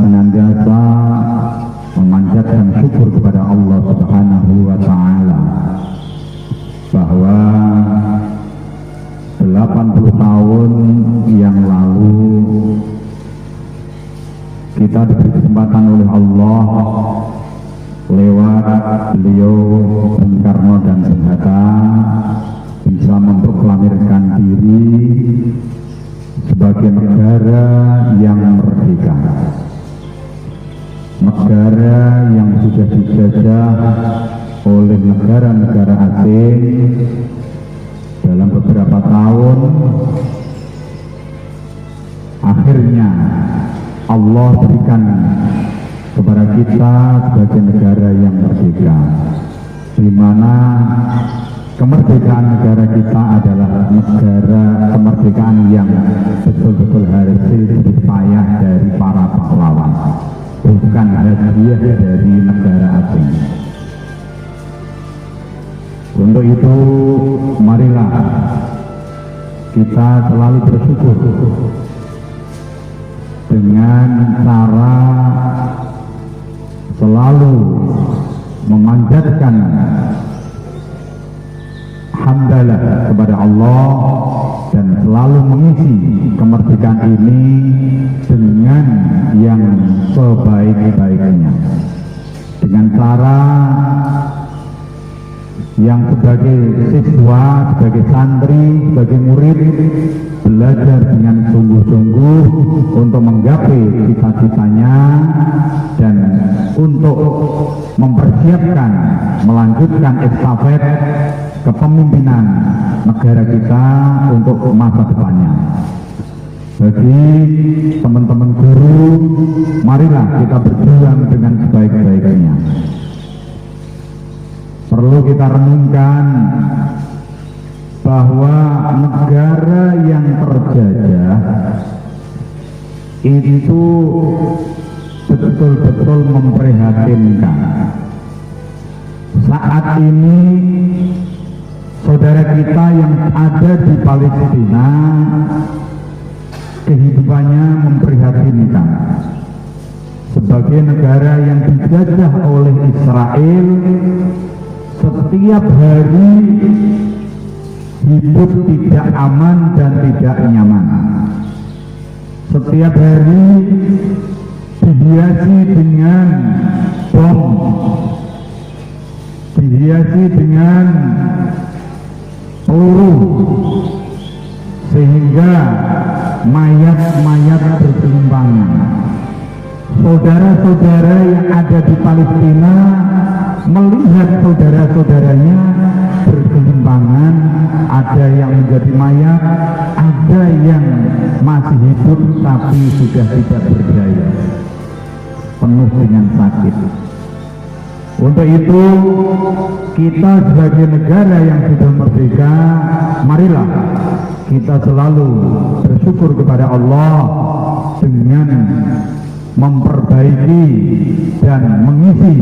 senantiasa memanjatkan syukur kepada Allah Subhanahu wa Ta'ala bahwa 80 tahun yang lalu kita diberi kesempatan oleh Allah lewat beliau Bung Karno dan Bung Hatta bisa memproklamirkan diri sebagai negara yang merdeka, negara yang sudah dijajah oleh negara-negara asing dalam beberapa tahun. Akhirnya Allah berikan kepada kita sebagai negara yang merdeka, di mana kemerdekaan negara kita adalah negara kemerdekaan yang betul-betul hasil jerih payah dari para pahlawan, bukan hadiah dari negara asing. Untuk itu, marilah kita selalu bersyukur dengan cara selalu memanjatkan hamdalah kepada Allah dan selalu mengisi kemerdekaan ini dengan yang sebaik-baiknya, dengan cara yang sebagai siswa, sebagai santri, sebagai murid belajar dengan sungguh-sungguh untuk menggapai cita-citanya dan untuk mempersiapkan melanjutkan estafet kepemimpinan negara kita untuk masa depannya. Bagi teman-teman guru, marilah kita berjuang dengan sebaik-baiknya. Perlu kita renungkan bahwa negara yang terjajah itu betul-betul memprihatinkan. Saat ini saudara kita yang ada di Palestina kehidupannya memprihatinkan. Sebagai negara yang dijajah oleh Israel, setiap hari hidup tidak aman dan tidak nyaman. Setiap hari dihiasi dengan bom, dihiasi dengan peluru, sehingga mayat-mayat bergelimpangan. Saudara-saudara yang ada di Palestina melihat saudara-saudaranya bergelimpangan, ada yang menjadi mayat, ada yang masih hidup tapi sudah tidak berdaya, penuh dengan sakit. Untuk itu, kita sebagai negara yang sudah merdeka, marilah kita selalu bersyukur kepada Allah dengan memperbaiki dan mengisi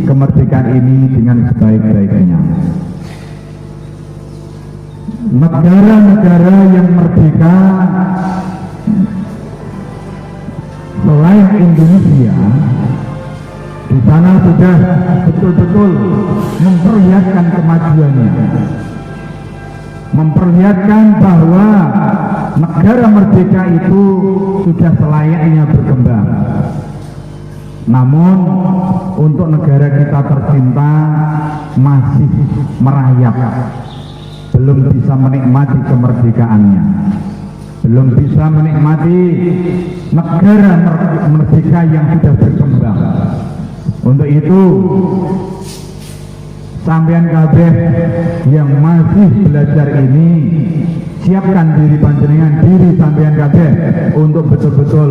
kemerdekaan ini dengan sebaik-baiknya. Negara-negara yang merdeka selain Indonesia, di sana sudah betul-betul memperlihatkan kemajuannya, memperlihatkan bahwa negara merdeka itu sudah selayaknya berkembang. Namun untuk negara kita tercinta masih merayap, belum bisa menikmati kemerdekaannya, belum bisa menikmati negara merdeka yang sudah berkembang. Untuk itu, sampean kabeh yang masih belajar ini, siapkan diri panjenengan, diri sampean kabeh untuk betul-betul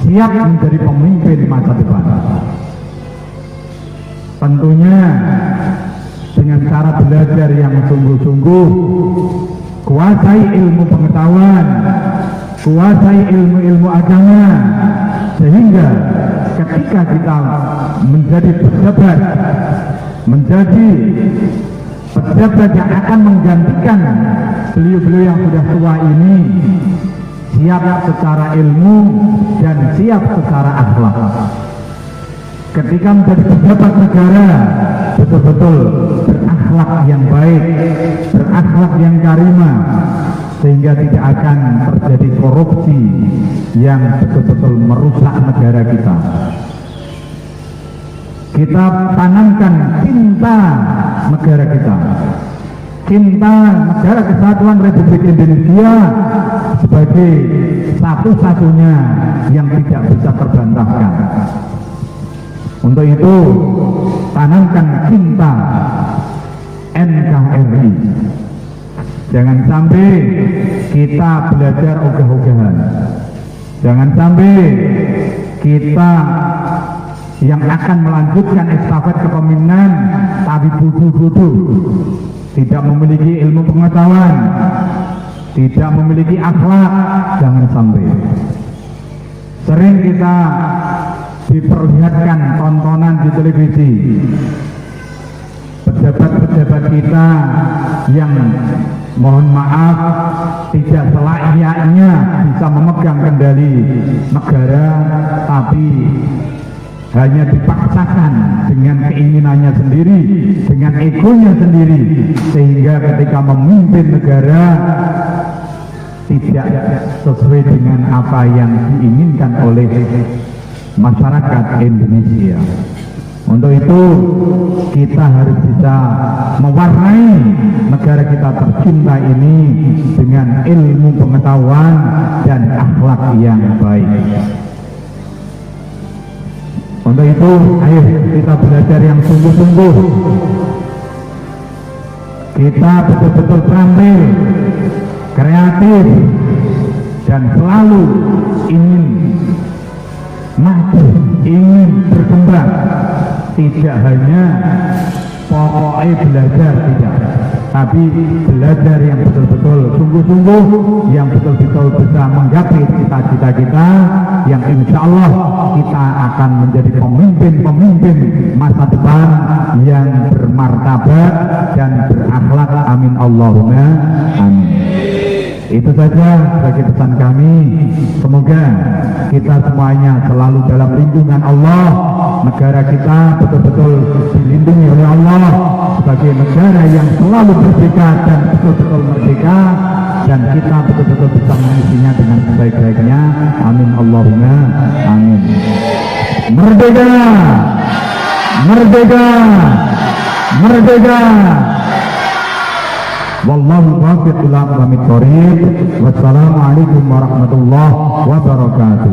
siap menjadi pemimpin masa depan. Tentunya dengan cara belajar yang sungguh-sungguh, kuasai ilmu pengetahuan, kuasai ilmu-ilmu agama, sehingga ketika kita menjadi pejabat, menjadi pejabat yang akan menggantikan beliau-beliau yang sudah tua ini, siap secara ilmu dan siap secara akhlak. Ketika menjadi pejabat negara, betul-betul berakhlak yang baik, berakhlak yang karimah, sehingga tidak akan terjadi korupsi yang betul-betul merusak negara kita. Kita tanamkan cinta negara kita, cinta negara kesatuan Republik Indonesia sebagai satu-satunya yang tidak bisa terbantahkan. Untuk itu, tanamkan cinta NKRI. Jangan sampai kita belajar ogah-ogahan. Jangan sampai kita yang akan melanjutkan estafet kepemimpinan tapi bodoh-bodoh, tidak memiliki ilmu pengetahuan, tidak memiliki akhlak. Jangan sampai. Sering kita diperlihatkan tontonan di televisi pejabat-pejabat kita yang mohon maaf tidak selayaknya bisa memegang kendali negara, tapi hanya dipaksakan dengan keinginannya sendiri, dengan egonya sendiri, sehingga ketika memimpin negara tidak sesuai dengan apa yang diinginkan oleh masyarakat Indonesia. Untuk itu kita harus bisa mewarnai negara kita tercinta ini dengan ilmu pengetahuan dan akhlak yang baik. Untuk itu ayo kita belajar yang sungguh-sungguh. Kita betul-betul terampil, kreatif, dan selalu ingin maju, ingin berkembang. Tidak hanya pokoknya belajar, tidak, tapi belajar yang betul-betul sungguh-sungguh, yang betul-betul bisa menggapai cita-cita kita, yang insya Allah kita akan menjadi pemimpin-pemimpin masa depan yang bermartabat dan berakhlak. Amin Allahumma amin. Itu saja sebagai pesan kami. Semoga kita semuanya selalu dalam lindungan Allah, negara kita betul-betul dilindungi oleh Allah sebagai negara yang selalu merdeka dan betul-betul merdeka, dan kita betul-betul bisa mengisinya dengan sebaik-baiknya. Amin Allahumma amin. Merdeka, merdeka, merdeka. Wallahu muwaffiq ila aqwamit thoriq. Wassalamualaikum warahmatullahi wabarakatuh.